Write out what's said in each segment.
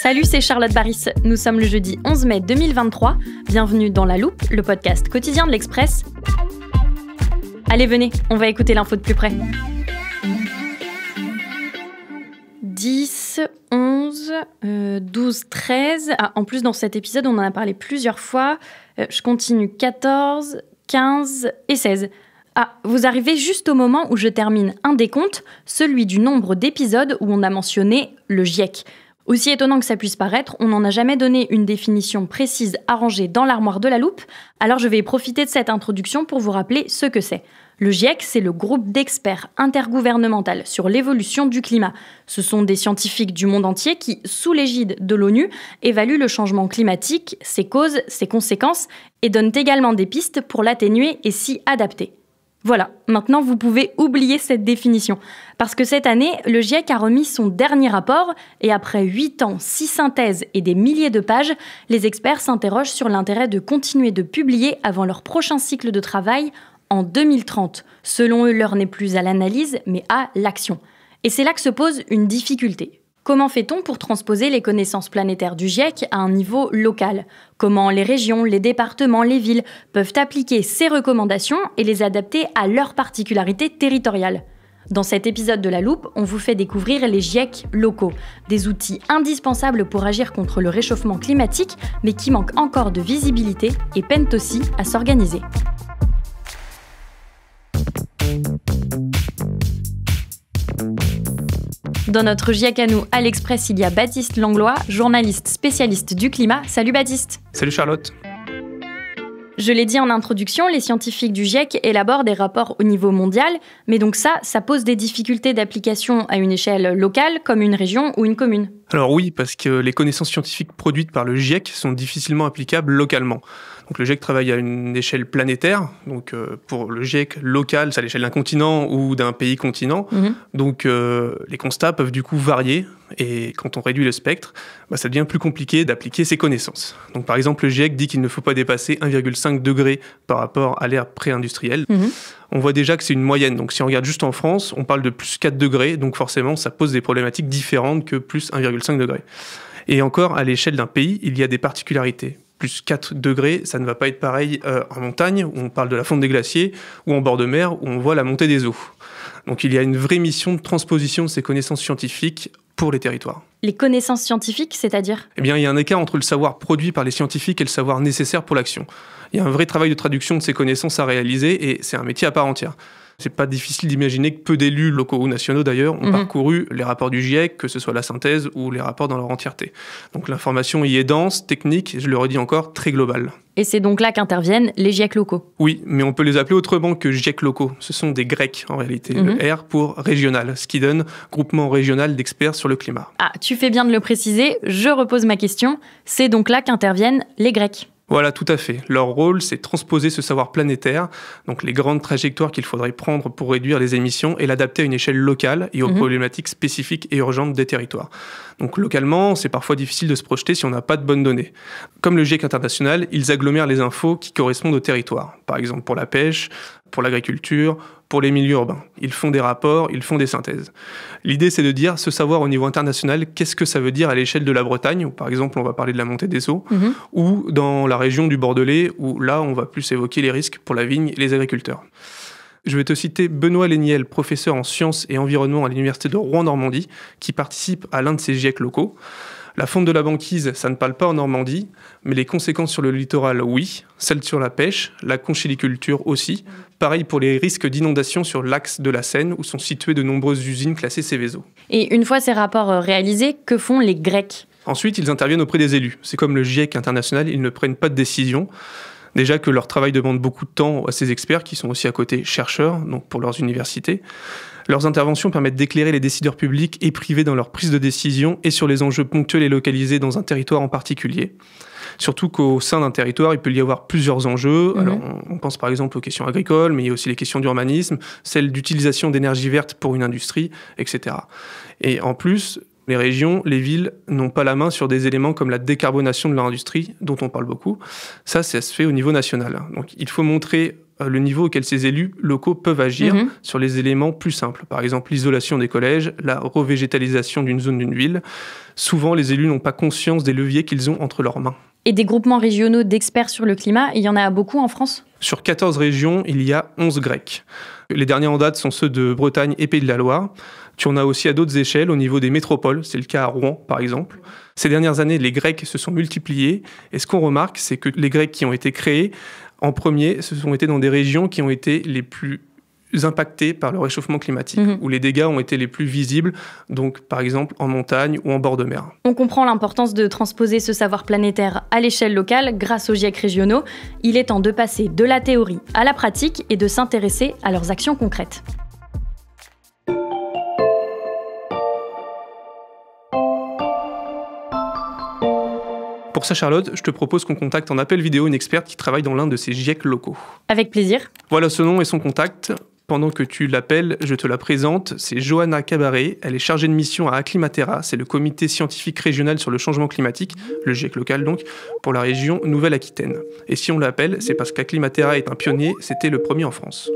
Salut, c'est Charlotte Baris. Nous sommes le jeudi 11 mai 2023. Bienvenue dans La Loupe, le podcast quotidien de l'Express. Allez, venez, on va écouter l'info de plus près. 10, 11, 12, 13... Ah, en plus, dans cet épisode, on en a parlé plusieurs fois. Je continue 14, 15 et 16. Ah, vous arrivez juste au moment où je termine un décompte, celui du nombre d'épisodes où on a mentionné le GIEC. Aussi étonnant que ça puisse paraître, on n'en a jamais donné une définition précise arrangée dans l'armoire de La Loupe, alors je vais profiter de cette introduction pour vous rappeler ce que c'est. Le GIEC, c'est le groupe d'experts intergouvernemental sur l'évolution du climat. Ce sont des scientifiques du monde entier qui, sous l'égide de l'ONU, évaluent le changement climatique, ses causes, ses conséquences, et donnent également des pistes pour l'atténuer et s'y adapter. Voilà, maintenant vous pouvez oublier cette définition. Parce que cette année, le GIEC a remis son dernier rapport et après 8 ans, 6 synthèses et des milliers de pages, les experts s'interrogent sur l'intérêt de continuer de publier avant leur prochain cycle de travail en 2030. Selon eux, l'heure n'est plus à l'analyse, mais à l'action. Et c'est là que se pose une difficulté. Comment fait-on pour transposer les connaissances planétaires du GIEC à un niveau local ? Comment les régions, les départements, les villes peuvent appliquer ces recommandations et les adapter à leurs particularités territoriales ? Dans cet épisode de La Loupe, on vous fait découvrir les GIEC locaux, des outils indispensables pour agir contre le réchauffement climatique, mais qui manquent encore de visibilité et peinent aussi à s'organiser. Dans notre GIEC à nous, à l'Express, il y a Baptiste Langlois, journaliste spécialiste du climat. Salut Baptiste. Salut Charlotte. Je l'ai dit en introduction, les scientifiques du GIEC élaborent des rapports au niveau mondial, mais donc ça pose des difficultés d'application à une échelle locale, comme une région ou une commune. Alors oui, parce que les connaissances scientifiques produites par le GIEC sont difficilement applicables localement. Donc le GIEC travaille à une échelle planétaire, donc pour le GIEC local, c'est à l'échelle d'un continent ou d'un pays continent. Donc les constats peuvent du coup varier, et quand on réduit le spectre, ça devient plus compliqué d'appliquer ces connaissances. Donc par exemple, le GIEC dit qu'il ne faut pas dépasser 1,5 degré par rapport à l'ère pré-industrielle. On voit déjà que c'est une moyenne, donc si on regarde juste en France, on parle de plus 4 degrés, donc forcément ça pose des problématiques différentes que plus 1,5 degré. Et encore, à l'échelle d'un pays, il y a des particularités. Plus 4 degrés, ça ne va pas être pareil en montagne, où on parle de la fonte des glaciers, ou en bord de mer, où on voit la montée des eaux. Donc il y a une vraie mission de transposition de ces connaissances scientifiques pour les territoires. Les connaissances scientifiques, c'est-à-dire ? Eh bien, il y a un écart entre le savoir produit par les scientifiques et le savoir nécessaire pour l'action. Il y a un vrai travail de traduction de ces connaissances à réaliser, et c'est un métier à part entière. C'est pas difficile d'imaginer que peu d'élus, locaux ou nationaux d'ailleurs, ont parcouru les rapports du GIEC, que ce soit la synthèse ou les rapports dans leur entièreté. Donc l'information y est dense, technique, et je le redis encore, très globale. Et c'est donc là qu'interviennent les GIEC locaux. Oui, mais on peut les appeler autrement que GIEC locaux. Ce sont des Grecs en réalité, le R pour régional, ce qui donne groupement régional d'experts sur le climat. Ah, tu fais bien de le préciser, je repose ma question. C'est donc là qu'interviennent les Grecs. Voilà, tout à fait. Leur rôle, c'est de transposer ce savoir planétaire, donc les grandes trajectoires qu'il faudrait prendre pour réduire les émissions et l'adapter à une échelle locale et aux problématiques spécifiques et urgentes des territoires. Donc localement, c'est parfois difficile de se projeter si on n'a pas de bonnes données. Comme le GIEC international, ils agglomèrent les infos qui correspondent au territoire. Par exemple pour la pêche, pour l'agriculture, pour les milieux urbains. Ils font des rapports, ils font des synthèses. L'idée, c'est de dire, ce savoir au niveau international, qu'est-ce que ça veut dire à l'échelle de la Bretagne, où par exemple, on va parler de la montée des eaux, ou dans la région du Bordelais, où là, on va plus évoquer les risques pour la vigne et les agriculteurs. Je vais te citer Benoît Léniel, professeur en sciences et environnement à l'université de Rouen-Normandie, qui participe à l'un de ces GIEC locaux. La fonte de la banquise, ça ne parle pas en Normandie, mais les conséquences sur le littoral, oui. Celles sur la pêche, la conchyliculture aussi. Pareil pour les risques d'inondation sur l'axe de la Seine, où sont situées de nombreuses usines classées Céveso. Et une fois ces rapports réalisés, que font les Grecs ? Ensuite, ils interviennent auprès des élus. C'est comme le GIEC international, ils ne prennent pas de décision. Déjà que leur travail demande beaucoup de temps à ces experts, qui sont aussi à côté chercheurs, donc pour leurs universités. Leurs interventions permettent d'éclairer les décideurs publics et privés dans leur prise de décision et sur les enjeux ponctuels et localisés dans un territoire en particulier. Surtout qu'au sein d'un territoire, il peut y avoir plusieurs enjeux. Alors, on pense par exemple aux questions agricoles, mais il y a aussi les questions d'urbanisme, celles d'utilisation d'énergie verte pour une industrie, etc. Et en plus, les régions, les villes n'ont pas la main sur des éléments comme la décarbonation de leur industrie, dont on parle beaucoup. Ça se fait au niveau national. Donc il faut montrer le niveau auquel ces élus locaux peuvent agir sur les éléments plus simples. Par exemple, l'isolation des collèges, la revégétalisation d'une zone d'une ville. Souvent, les élus n'ont pas conscience des leviers qu'ils ont entre leurs mains. Et des groupements régionaux d'experts sur le climat, il y en a beaucoup en France ? Sur 14 régions, il y a 11 GREC. Les derniers en date sont ceux de Bretagne et Pays de la Loire. Tu en as aussi à d'autres échelles, au niveau des métropoles, c'est le cas à Rouen par exemple. Ces dernières années, les GREC se sont multipliés, et ce qu'on remarque, c'est que les GREC qui ont été créés, en premier, ce sont été dans des régions qui ont été les plus impactées par le réchauffement climatique, où les dégâts ont été les plus visibles, donc par exemple en montagne ou en bord de mer. On comprend l'importance de transposer ce savoir planétaire à l'échelle locale grâce aux GIEC régionaux. Il est temps de passer de la théorie à la pratique et de s'intéresser à leurs actions concrètes. Pour ça, Charlotte, je te propose qu'on contacte en appel vidéo une experte qui travaille dans l'un de ces GIEC locaux. Avec plaisir. Voilà ce nom et son contact. Pendant que tu l'appelles, je te la présente. C'est Johanna Cabaret. Elle est chargée de mission à Acclimatera. C'est le comité scientifique régional sur le changement climatique, le GIEC local donc, pour la région Nouvelle-Aquitaine. Et si on l'appelle, c'est parce qu'Acclimatera est un pionnier. C'était le premier en France.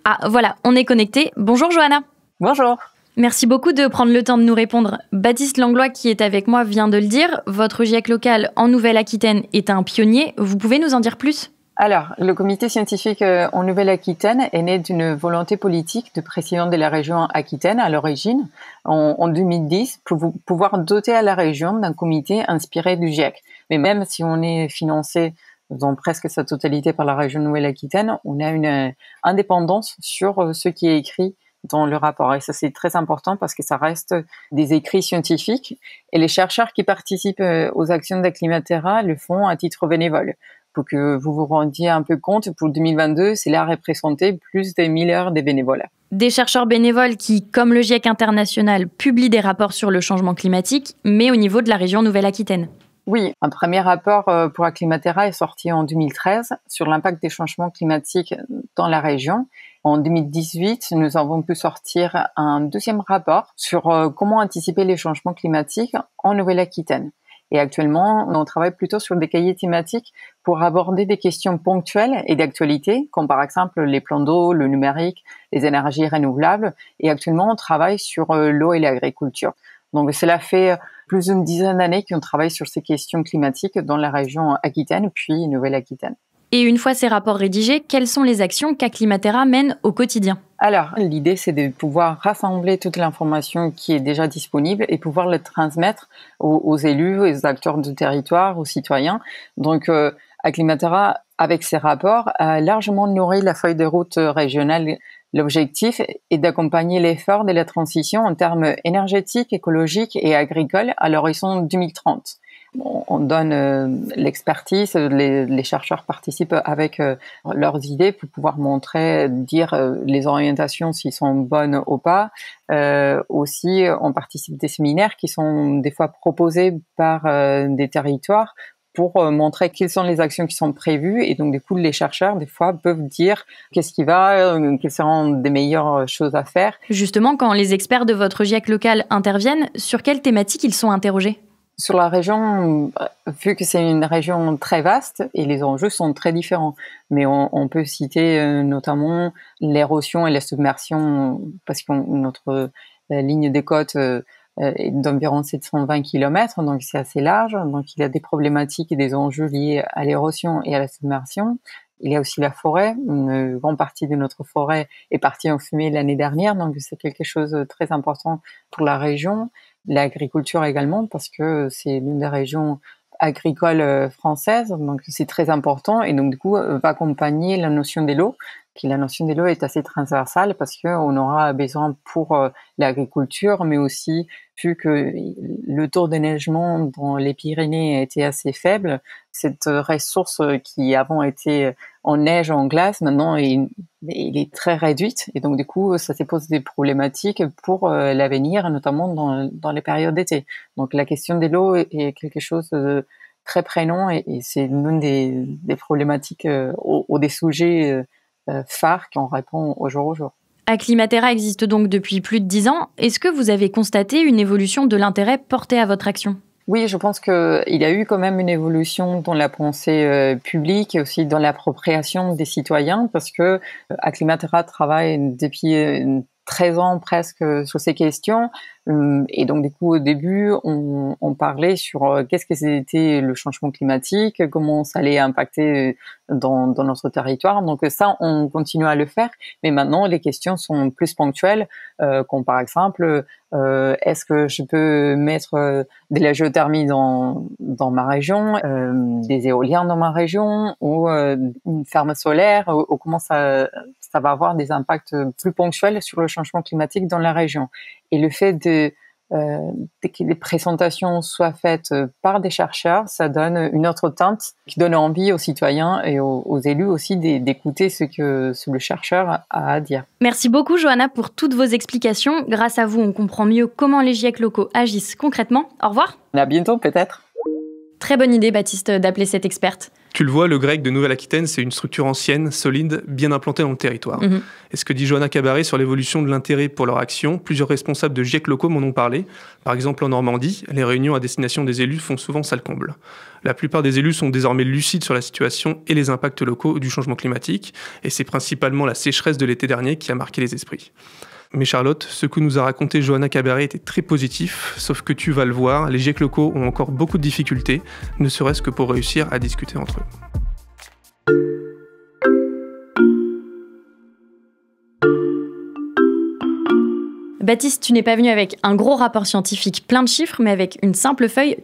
Ah, voilà, on est connecté. Bonjour Johanna. Bonjour. Merci beaucoup de prendre le temps de nous répondre. Baptiste Langlois, qui est avec moi, vient de le dire. Votre GIEC local en Nouvelle-Aquitaine est un pionnier. Vous pouvez nous en dire plus ? Alors, le comité scientifique en Nouvelle-Aquitaine est né d'une volonté politique de président de la région Aquitaine à l'origine, en 2010, pour pouvoir doter à la région d'un comité inspiré du GIEC. Mais même si on est financé dans presque sa totalité par la région Nouvelle-Aquitaine, on a une indépendance sur ce qui est écrit dans le rapport. Et ça, c'est très important parce que ça reste des écrits scientifiques. Et les chercheurs qui participent aux actions d'Acclimatera le font à titre bénévole. Pour que vous vous rendiez un peu compte, pour 2022, c'est là représenté plus de 1000 heures de bénévolat. Des chercheurs bénévoles qui, comme le GIEC international, publient des rapports sur le changement climatique, mais au niveau de la région Nouvelle-Aquitaine. Oui, un premier rapport pour Acclimatera est sorti en 2013 sur l'impact des changements climatiques dans la région. En 2018, nous avons pu sortir un deuxième rapport sur comment anticiper les changements climatiques en Nouvelle-Aquitaine. Et actuellement, on travaille plutôt sur des cahiers thématiques pour aborder des questions ponctuelles et d'actualité, comme par exemple les plans d'eau, le numérique, les énergies renouvelables. Et actuellement, on travaille sur l'eau et l'agriculture. Donc, cela fait plus d'une dizaine d'années qu'on travaille sur ces questions climatiques dans la région Aquitaine, puis Nouvelle-Aquitaine. Et une fois ces rapports rédigés, quelles sont les actions qu'Acclimatera mène au quotidien ? Alors, l'idée, c'est de pouvoir rassembler toute l'information qui est déjà disponible et pouvoir la transmettre aux élus, aux acteurs du territoire, aux citoyens. Donc, Acclimatera, avec ses rapports, a largement nourri la feuille de route régionale. L'objectif est d'accompagner l'effort de la transition en termes énergétiques, écologiques et agricoles à l'horizon 2030. On donne l'expertise, les chercheurs participent avec leurs idées pour pouvoir montrer, dire les orientations s'ils sont bonnes ou pas. Aussi, on participe à des séminaires qui sont des fois proposés par des territoires pour montrer quelles sont les actions qui sont prévues. Et donc, du coup, les chercheurs, des fois, peuvent dire qu'est-ce qui va, quelles seront des meilleures choses à faire. Justement, quand les experts de votre GIEC local interviennent, sur quelles thématiques ils sont interrogés ? Sur la région, vu que c'est une région très vaste et les enjeux sont très différents, mais on peut citer notamment l'érosion et la submersion, parce que notre ligne des côtes est d'environ 720 km, donc c'est assez large. Donc il y a des problématiques et des enjeux liés à l'érosion et à la submersion. Il y a aussi la forêt. Une grande partie de notre forêt est partie en fumée l'année dernière, donc c'est quelque chose de très important pour la région. L'agriculture également, parce que c'est l'une des régions agricoles françaises, donc c'est très important, et donc du coup va accompagner la notion de l'eau, qui la notion de l'eau est assez transversale parce qu'on aura besoin pour l'agriculture, mais aussi vu que le taux de neigement dans les Pyrénées a été assez faible, cette ressource qui avant était en neige, en glace, maintenant il est très réduite, et donc du coup ça se pose des problématiques pour l'avenir, notamment dans les périodes d'été. Donc la question de l'eau est quelque chose de très prégnant, et c'est l'une des problématiques ou des sujets phares qu'on répond au jour au jour. Acclimatera existe donc depuis plus de 10 ans. Est-ce que vous avez constaté une évolution de l'intérêt porté à votre action ? Oui, je pense qu'il y a eu quand même une évolution dans la pensée publique et aussi dans l'appropriation des citoyens, parce que Acclimatera travaille depuis 13 ans presque sur ces questions. Et donc, du coup, au début, on parlait sur qu'est-ce que c'était le changement climatique, comment ça allait impacter dans notre territoire. Donc ça, on continue à le faire. Mais maintenant, les questions sont plus ponctuelles, comme par exemple, est-ce que je peux mettre de la géothermie dans ma région, des éoliens dans ma région, ou une ferme solaire, ou comment ça va avoir des impacts plus ponctuels sur le changement climatique dans la région. Et le fait que les présentations soient faites par des chercheurs, ça donne une autre teinte qui donne envie aux citoyens et aux élus aussi d'écouter ce que le chercheur a à dire. Merci beaucoup Johanna pour toutes vos explications. Grâce à vous, on comprend mieux comment les GIEC locaux agissent concrètement. Au revoir. À bientôt peut-être. Très bonne idée Baptiste d'appeler cette experte. Tu le vois, le GREC de Nouvelle-Aquitaine, c'est une structure ancienne, solide, bien implantée dans le territoire. Et ce que dit Johanna Cabaret sur l'évolution de l'intérêt pour leur action, plusieurs responsables de GIEC locaux m'en ont parlé. Par exemple, en Normandie, les réunions à destination des élus font souvent salle comble. La plupart des élus sont désormais lucides sur la situation et les impacts locaux du changement climatique, et c'est principalement la sécheresse de l'été dernier qui a marqué les esprits. Mais Charlotte, ce que nous a raconté Johanna Cabaret était très positif, sauf que tu vas le voir, les GIEC locaux ont encore beaucoup de difficultés, ne serait-ce que pour réussir à discuter entre eux. Baptiste, tu n'es pas venu avec un gros rapport scientifique plein de chiffres, mais avec une simple feuille.